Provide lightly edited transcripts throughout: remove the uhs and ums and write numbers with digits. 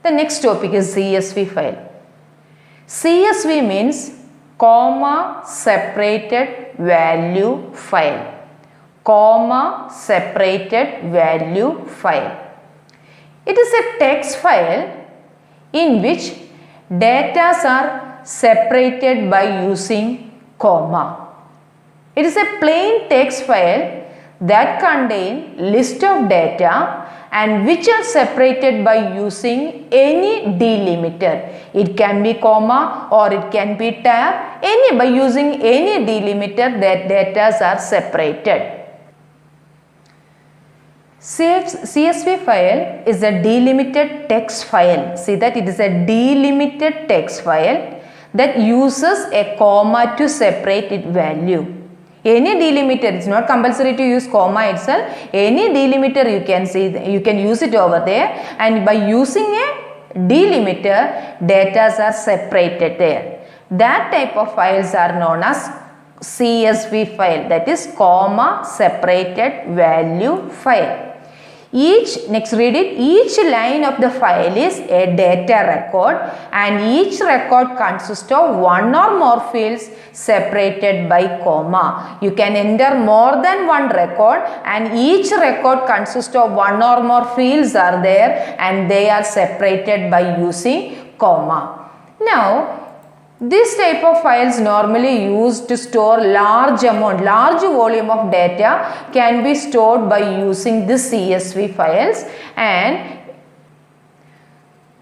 The next topic is CSV file. CSV means comma separated value file. Comma separated value file. It is a text file in which data are separated by using comma. It is a plain text file that contains list of data and which are separated by using any delimiter. It can be comma or it can be tab. By using any delimiter, that data are separated. CSV file is a delimited text file. See that it is a delimited text file that uses a comma to separate its value. Any delimiter, it's not compulsory to use comma itself. Any delimiter you can see, you can use it over there, and by using a delimiter, data are separated there. That type of files are known as CSV file, that is comma separated value file. Each line of the file is a data record, and each record consists of one or more fields separated by comma. You can enter more than one record, and each record consists of one or more fields are there, and they are separated by using comma. Now, this type of files normally used to store large volume of data can be stored by using this CSV files, and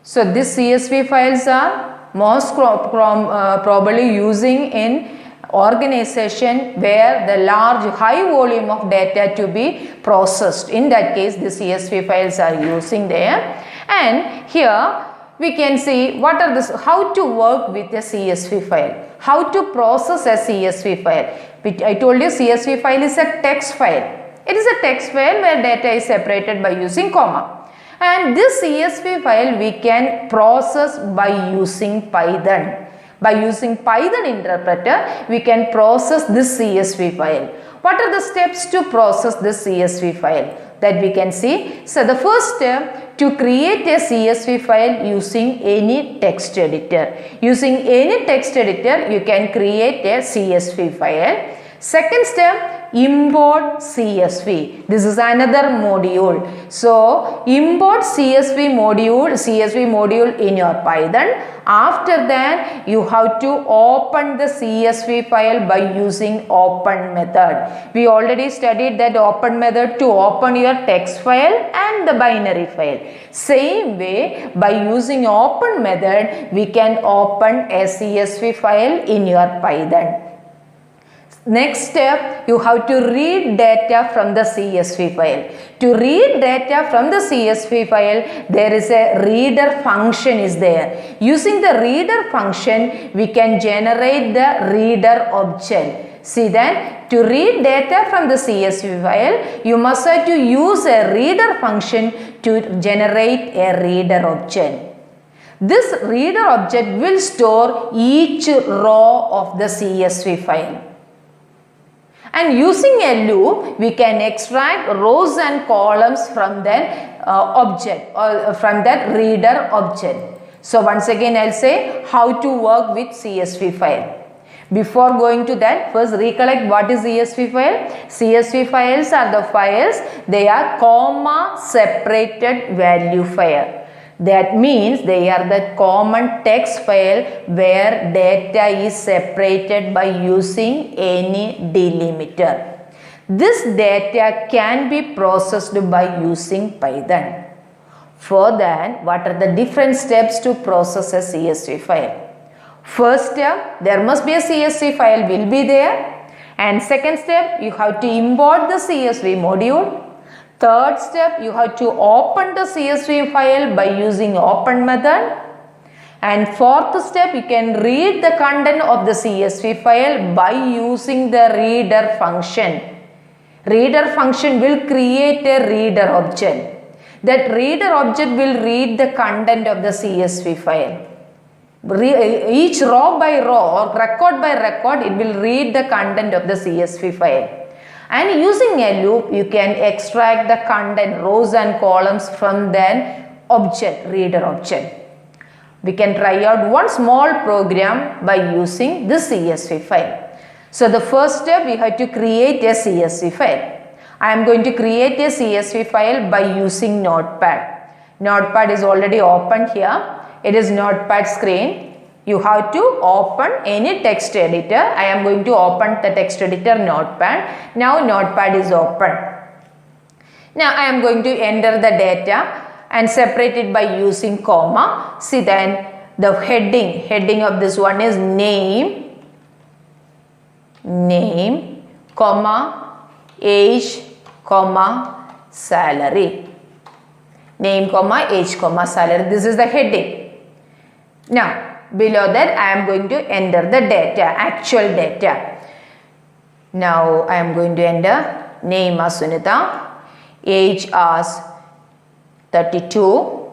so these CSV files are most probably using in organization where the high volume of data to be processed. In that case, the CSV files are using there, and here we can see how to work with a CSV file, how to process a CSV file. I told you CSV file is a text file. It is a text file where data is separated by using comma. And this CSV file we can process by using Python. By using Python interpreter, we can process this CSV file. What are the steps to process this CSV file? That we can see. So, the first step, to create a CSV file using any text editor. Using any text editor, you can create a CSV file. Second step, import CSV. This is another module. So, import CSV module in your Python. After that, you have to open the CSV file by using open method. We already studied that open method to open your text file and the binary file. Same way, by using open method, we can open a CSV file in your Python. Next step, you have to read data from the CSV file. To read data from the CSV file, there is a reader function is there. Using the reader function, we can generate the reader object. See that to read data from the CSV file, you must have to use a reader function to generate a reader object. This reader object will store each row of the CSV file. And using a loop, we can extract rows and columns from that object or from that reader object. So once again, I'll say how to work with CSV file. Before going to that, first recollect what is CSV file. CSV files are the files, they are comma separated value file. That means they are the common text file where data is separated by using any delimiter. This data can be processed by using Python. For that, what are the different steps to process a CSV file? First step, there must be a CSV file will be there. And second step, you have to import the CSV module. Third step, you have to open the CSV file by using open method. And fourth step, you can read the content of the CSV file by using the reader function. Reader function will create a reader object. That reader object will read the content of the CSV file. Each row by row or record by record, it will read the content of the CSV file. And using a loop, you can extract the content, rows and columns from that object, reader object. We can try out one small program by using this CSV file. So the first step, we have to create a CSV file. I am going to create a CSV file by using Notepad. Notepad is already open here. It is Notepad screen. You have to open any text editor. I am going to open the text editor Notepad. Now Notepad is open. Now I am going to enter the data and separate it by using comma. See then the heading of this one is name, comma, age, comma, salary. Name, comma, age, comma, salary. This is the heading. Now below that I am going to enter the data, actual data. Now I am going to enter name as Sunita, age as 32.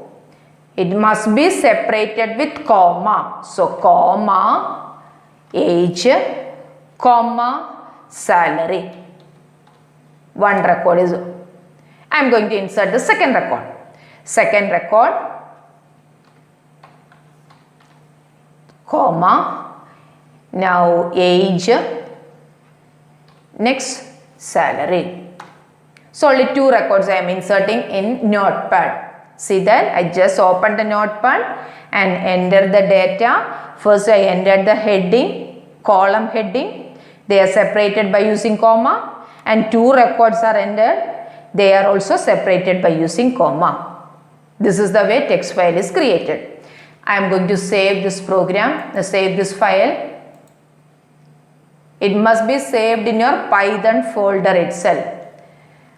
It must be separated with comma. So comma, age, comma, salary. One record is. I am going to insert the second record. Second record, comma, now age, next salary. So only two records I am inserting in Notepad. See that I just opened the Notepad and entered the data. First I entered the heading, column heading. They are separated by using comma, and two records are entered. They are also separated by using comma. This is the way text file is created. I am going to save this program, save this file. It must be saved in your Python folder itself.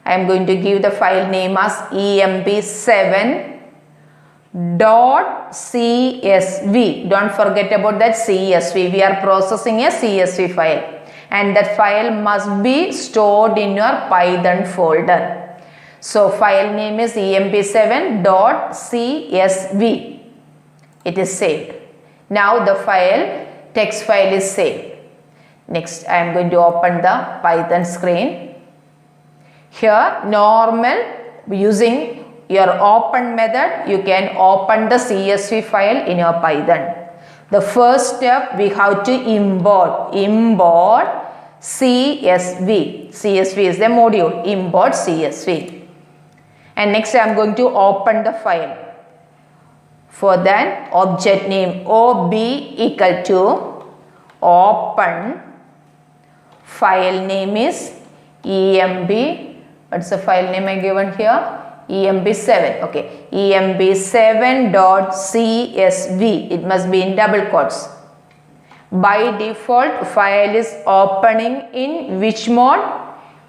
I am going to give the file name as emp7.csv. Don't forget about that CSV. We are processing a CSV file, and that file must be stored in your Python folder. So file name is emp7.csv. It is saved. Now the text file is saved. Next I am going to open the Python screen. Here normal, using your open method, you can open the CSV file in your Python. The first step, we have to import CSV. CSV is the module, import CSV. And next I am going to open the file. For that, object name OB equal to open, file name is EMB. What's the file name I given here? EMB7. Okay, EMB7.csv. It must be in double quotes. By default, file is opening in which mode?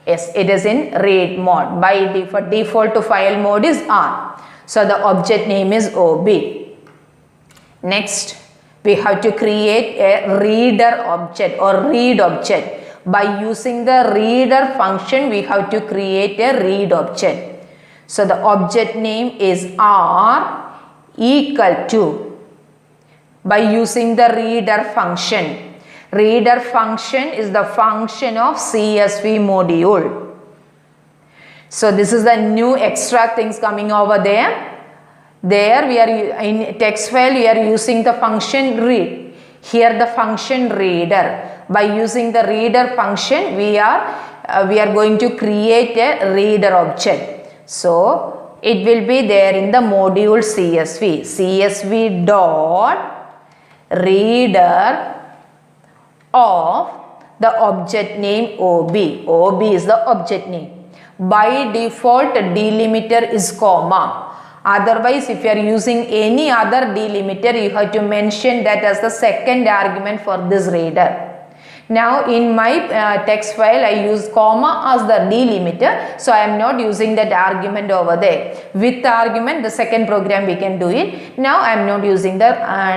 Yes, it is in read mode. By default to file mode is on. So the object name is OB. Next, we have to create a reader object or read object. By using the reader function, we have to create a read object. So the object name is R equal to, by using the reader function. Reader function is the function of CSV module. So this is the new extra things coming over there. There we are in text file, we are using the function read. Here the function reader. By using the reader function, we are going to create a reader object. So it will be there in the module CSV. CSV dot reader of the object name OB. OB is the object name. By default, delimiter is comma. Otherwise, if you are using any other delimiter, you have to mention that as the second argument for this reader. Now in my text file, I use comma as the delimiter. So I am not using that argument over there. With the argument, the second program we can do it. Now I am not using the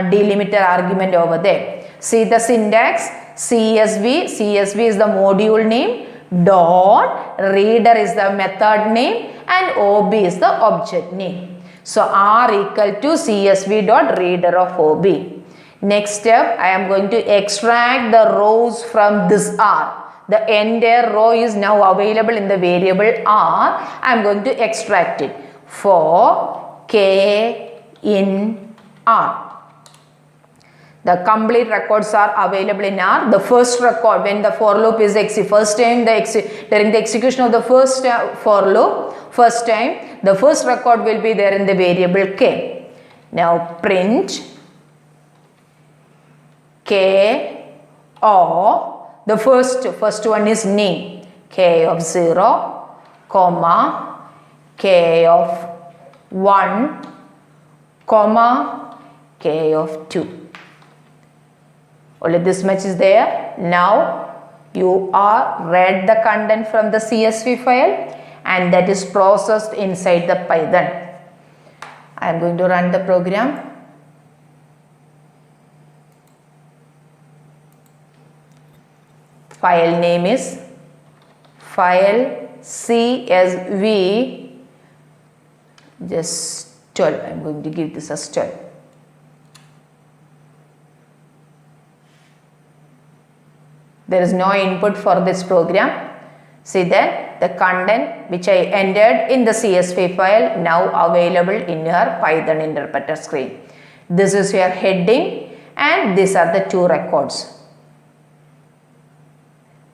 delimiter argument over there. See the syntax. CSV is the module name, dot reader is the method name, and OB is the object name. So R equal to CSV dot reader of OB. Next step, I am going to extract the rows from this R. The entire row is now available in the variable R. I am going to extract it. For K in R. The complete records are available in R. The first record when the for loop is first time during the execution of the first for loop, first time the first record will be there in the variable K. Now print K or the first one is name, K of 0, comma, K of 1, comma, K of 2. Only this much is there. Now you are read the content from the CSV file and that is processed inside the Python. I am going to run the program. File name is file CSV just 12. I am going to give this as 12. There is no input for this program. See that the content which I entered in the CSV file now available in your Python interpreter screen. This is your heading and these are the two records.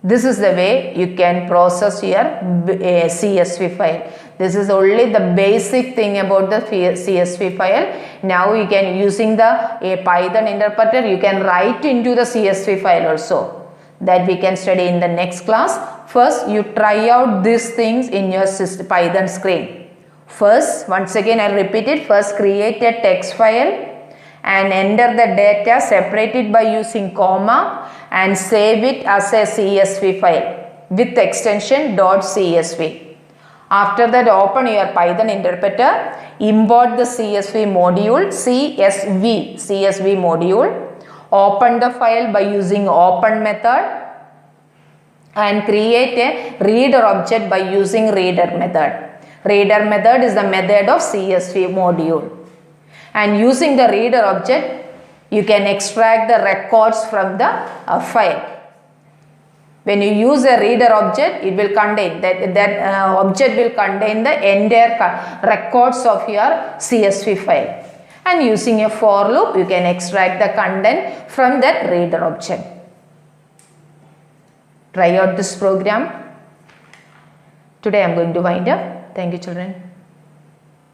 This is the way you can process your CSV file. This is only the basic thing about the CSV file. Now you can using the Python interpreter you can write into the CSV file also. That we can study in the next class. First you try out these things in your Python screen. First, once again I repeat it, first create a text file and enter the data separated by using comma and save it as a CSV file with extension .csv. After that open your Python interpreter, import the CSV module, CSV module. Open the file by using open method and create a reader object by using reader method. Reader method is the method of CSV module. And using the reader object, you can extract the records from the file. When you use a reader object, it will contain that object will contain the entire records of your CSV file. And using a for loop, you can extract the content from that reader object. Try out this program. Today I am going to wind up. Thank you, children.